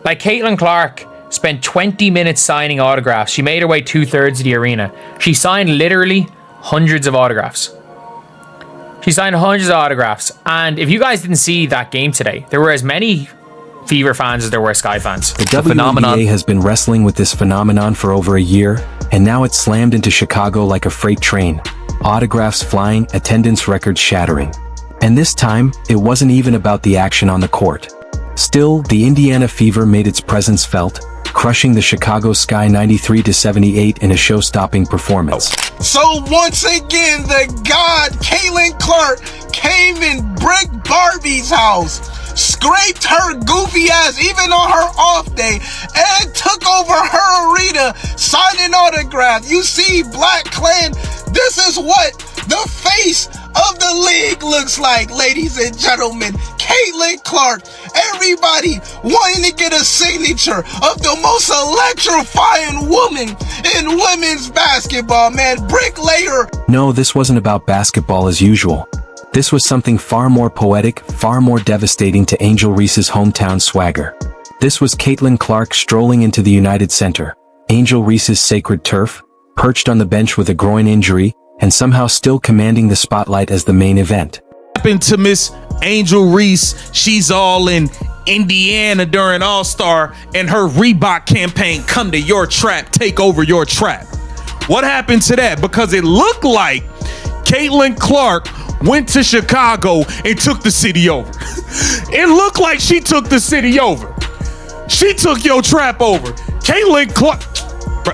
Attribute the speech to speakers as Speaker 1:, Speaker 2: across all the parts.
Speaker 1: Like, Caitlin Clark spent 20 minutes signing autographs. She made her way 2/3 of the arena. She signed literally hundreds of autographs. And if you guys didn't see that game today, there were as many Fever fans as there were Sky fans.
Speaker 2: The WNBA has been wrestling with this phenomenon for over a year, and now it's slammed into Chicago like a freight train. Autographs flying, attendance records shattering. And this time, it wasn't even about the action on the court. Still, the Indiana Fever made its presence felt, crushing the Chicago Sky 93-78 in a show-stopping performance.
Speaker 3: So once again, the god Caitlin Clark came and bricked Barbie's house, scraped her goofy ass even on her off day, and took over her arena signing autographs. You see, Black Clan, this is what the face of the league looks like, ladies and gentlemen. Caitlin Clark, everybody wanting to get a signature of the most electrifying woman in women's basketball, man. Bricklayer.
Speaker 2: No, this wasn't about basketball as usual. This was something far more poetic, far more devastating to Angel Reese's hometown swagger. This was Caitlin Clark strolling into the United Center, Angel Reese's sacred turf, perched on the bench with a groin injury, and somehow still commanding the spotlight as the main event.
Speaker 4: Happened to Miss Angel Reese. She's all in Indiana during All-Star, and her Reebok campaign, come to your trap, take over your trap. What happened to that? Because it looked like Caitlin Clark went to Chicago and took the city over. It looked like she took the city over. She took your trap over. Caitlin Clark.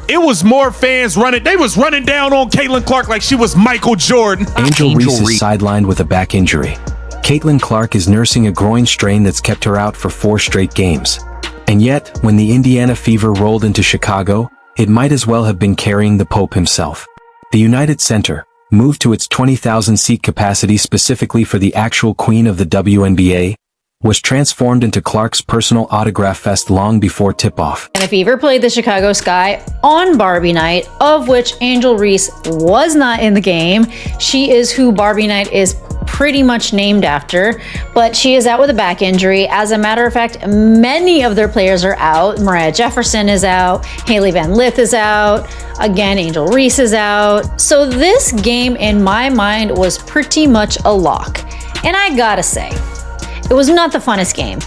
Speaker 4: It was more fans running. They was running down on Caitlin Clark like she was Michael Jordan.
Speaker 2: Angel Reese is sidelined with a back injury. Caitlin Clark is nursing a groin strain that's kept her out for 4 straight games. And yet, when the Indiana Fever rolled into Chicago, it might as well have been carrying the Pope himself. The United Center, moved to its 20,000 seat capacity specifically for the actual queen of the WNBA, was transformed into Clark's personal autograph fest long before tip-off.
Speaker 5: And the Fever played the Chicago Sky on Barbie Night, of which Angel Reese was not in the game. She is who Barbie Night is pretty much named after, but she is out with a back injury. As a matter of fact, many of their players are out. Mariah Jefferson is out. Haley Van Lith is out. Again, Angel Reese is out. So this game, in my mind, was pretty much a lock. And I gotta say, it was not the funnest game.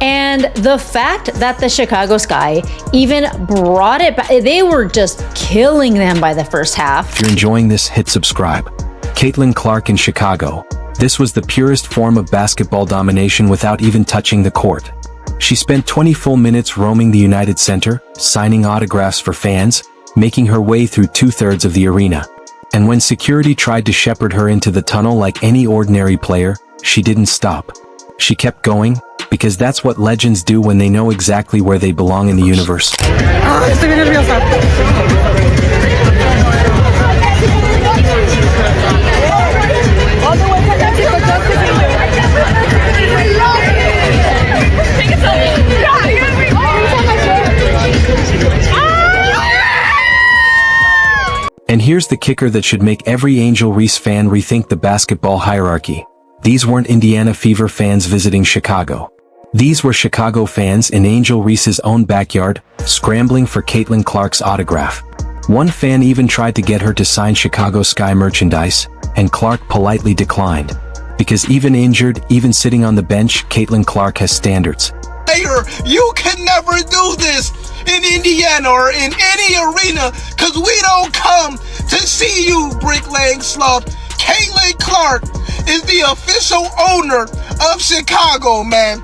Speaker 5: And the fact that the Chicago Sky even brought it back, they were just killing them by the first half.
Speaker 2: If you're enjoying this, hit subscribe. Caitlin Clark in Chicago. This was the purest form of basketball domination without even touching the court. She spent 20 full minutes roaming the United Center, signing autographs for fans, making her way through 2/3 of the arena. And when security tried to shepherd her into the tunnel like any ordinary player, she didn't stop. She kept going, because that's what legends do when they know exactly where they belong in the universe. And here's the kicker that should make every Angel Reese fan rethink the basketball hierarchy. These weren't Indiana Fever fans visiting Chicago. These were Chicago fans in Angel Reese's own backyard, scrambling for Caitlin Clark's autograph. One fan even tried to get her to sign Chicago Sky merchandise, and Clark politely declined. Because even injured, even sitting on the bench, Caitlin Clark has standards.
Speaker 3: You can never do this in Indiana or in any arena, because we don't come to see you, bricklaying sloth. Caitlin Clark is the official owner of Chicago, man.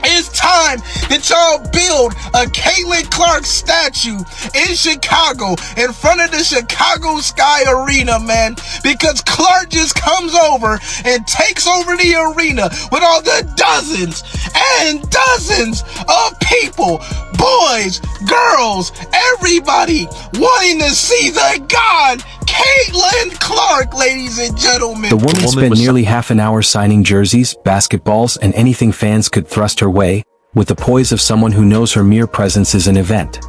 Speaker 3: It's time that y'all build a Caitlin Clark statue in Chicago in front of the Chicago Sky Arena, man. Because Clark just comes over and takes over the arena with all the dozens and dozens of people, boys, girls, everybody wanting to see the god Caitlin Clark, ladies and gentlemen.
Speaker 2: The woman spent nearly half an hour signing jerseys, basketballs, and anything fans could thrust her way, with the poise of someone who knows her mere presence is an event.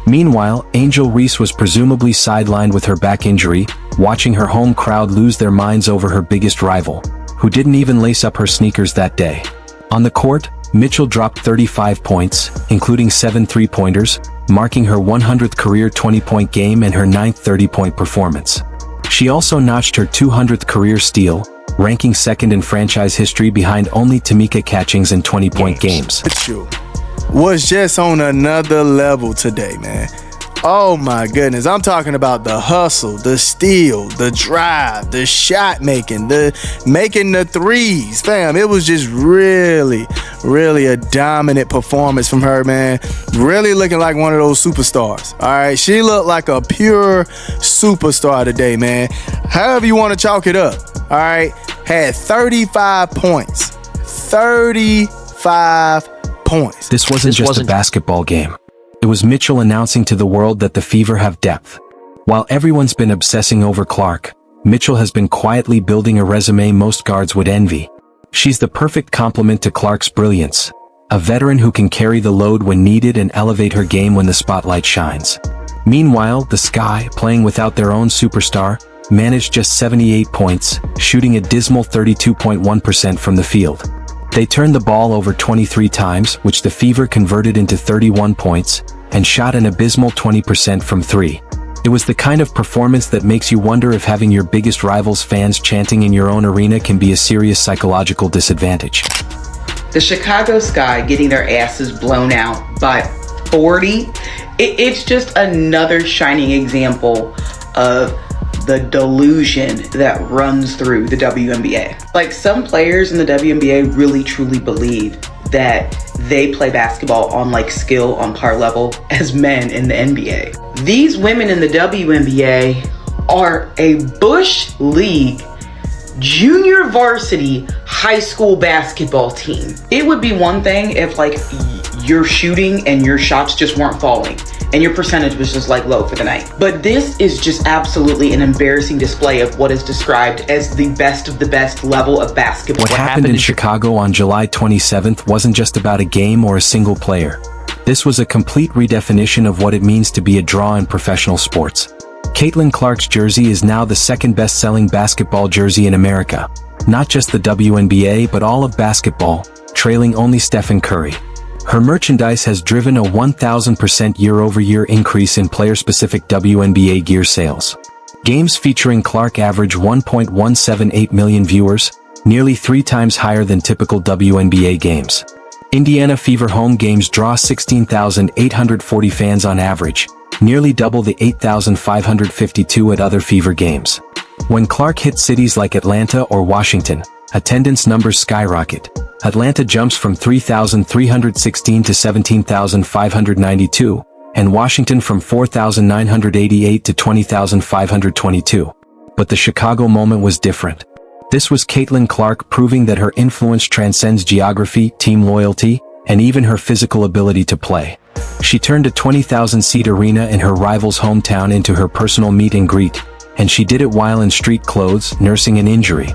Speaker 2: Meanwhile, Angel Reese was presumably sidelined with her back injury, watching her home crowd lose their minds over her biggest rival, who didn't even lace up her sneakers that day. On the court, Mitchell dropped 35 points, including 7 three-pointers, marking her 100th career 20-point game and her 9th 30-point performance. She also notched her 200th career steal, ranking second in franchise history behind only Tamika Catchings in 20-point games.
Speaker 3: Mitchell was just on another level today, man. Oh my goodness, I'm talking about the hustle, the steal, the drive, the shot making, the making the threes, fam. It was just really a dominant performance from her, man. Really looking like one of those superstars. All right, she looked like a pure superstar today, man. However you want to chalk it up. All right, had 35 points. 35 points.
Speaker 2: This wasn't just a basketball game. It was Mitchell announcing to the world that the Fever have depth. While everyone's been obsessing over Clark, Mitchell has been quietly building a resume most guards would envy. She's the perfect complement to Clark's brilliance, a veteran who can carry the load when needed and elevate her game when the spotlight shines. Meanwhile, the Sky, playing without their own superstar, managed just 78 points, shooting a dismal 32.1% from the field. They turned the ball over 23 times, which the Fever converted into 31 points, and shot an abysmal 20% from 3. It was the kind of performance that makes you wonder if having your biggest rival's fans chanting in your own arena can be a serious psychological disadvantage.
Speaker 6: The Chicago Sky getting their asses blown out by 40, it's just another shining example of the delusion that runs through the WNBA. Like, some players in the WNBA really truly believe that they play basketball on like skill on par level as men in the NBA. These women in the WNBA are a Bush League junior varsity high school basketball team. It would be one thing if like you're shooting and your shots just weren't falling and your percentage was just like low for the night. But this is just absolutely an embarrassing display of what is described as the best of the best level of basketball.
Speaker 2: What happened in Chicago on July 27th wasn't just about a game or a single player. This was a complete redefinition of what it means to be a draw in professional sports. Caitlin Clark's jersey is now the second best-selling basketball jersey in America. Not just the WNBA, but all of basketball, trailing only Stephen Curry. Her merchandise has driven a 1,000% year-over-year increase in player-specific WNBA gear sales. Games featuring Clark average 1.178 million viewers, nearly 3 times higher than typical WNBA games. Indiana Fever home games draw 16,840 fans on average, nearly double the 8,552 at other Fever games. When Clark hits cities like Atlanta or Washington, attendance numbers skyrocket. Atlanta jumps from 3,316 to 17,592, and Washington from 4,988 to 20,522. But the Chicago moment was different. This was Caitlin Clark proving that her influence transcends geography, team loyalty, and even her physical ability to play. She turned a 20,000-seat arena in her rival's hometown into her personal meet and greet, and she did it while in street clothes, nursing an injury.